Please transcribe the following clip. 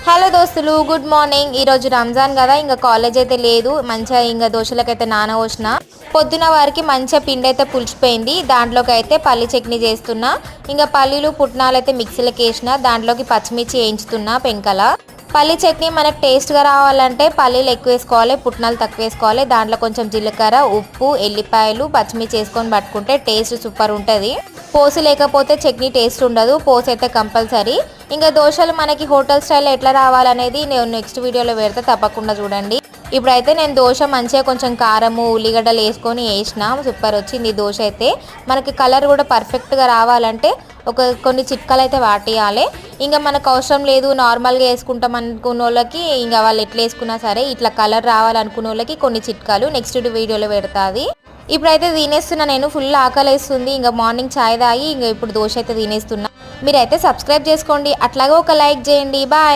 Hello దోస్తులు, good morning. ఈరోజు రంజాన్ కదా, ఇంకా కాలేజ్ అయితే లేదు. మంచిగా ఇంకా దోశలకైతే నానబోసిన. పొద్దున వారికి మంచిగా పిండి అయితే పులిచిపోయింది. దాంట్లోకి అయితే పల్లి చట్నీ చేస్తున్నా. ఇంకా పల్లీలు పుట్నాలు అయితే మిక్సీలోకి వేసిన. దాంట్లోకి పచ్చిమిర్చి వేయించుతున్నా పెంకల. పల్లి చట్నీ మనకు టేస్ట్గా రావాలంటే పల్లీలు ఎక్కువ వేసుకోవాలి, పుట్నాలు తక్కువ వేసుకోవాలి. దాంట్లో కొంచెం జీలకర్ర, ఉప్పు, ఎల్లిపాయలు, పచ్చిమిర్చి వేసుకొని పట్టుకుంటే టేస్ట్ సూపర్ ఉంటుంది. పోసి లేకపోతే చట్నీ టేస్ట్ ఉండదు. పోసి అయితే కంపల్సరీ. ఇంకా దోశలు మనకి హోటల్ స్టైల్లో ఎట్లా రావాలనేది నేను నెక్స్ట్ వీడియోలో పెడితే తప్పకుండా చూడండి. ఇప్పుడైతే నేను దోశ మంచిగా కొంచెం కారము ఉల్లిగడ్డలు వేసుకొని వేసిన. సూపర్ వచ్చింది ఈ దోశ అయితే. మనకి కలర్ కూడా పర్ఫెక్ట్గా రావాలంటే కొన్ని చిట్కాలు అయితే వాటియాలి. ఇంకా మనకు అవసరం లేదు, నార్మల్గా వేసుకుంటాం అనుకున్న వాళ్ళకి ఇంకా వాళ్ళు ఎట్లా వేసుకున్నా సరే ఇట్లా కలర్ రావాలనుకున్న వాళ్ళకి కొన్ని చిట్కాలు నెక్స్ట్ వీడియోలో పెడతాది. ఇప్పుడైతే తినేస్తున్నా, నేను ఫుల్ ఆకలేస్తుంది. ఇంకా మార్నింగ్ చాయ్ తాగి ఇంకా ఇప్పుడు దోశ అయితే తినేస్తున్నా. మీరైతే సబ్స్క్రైబ్ చేసుకోండి, అట్లాగే ఒక లైక్ చేయండి. బాయ్.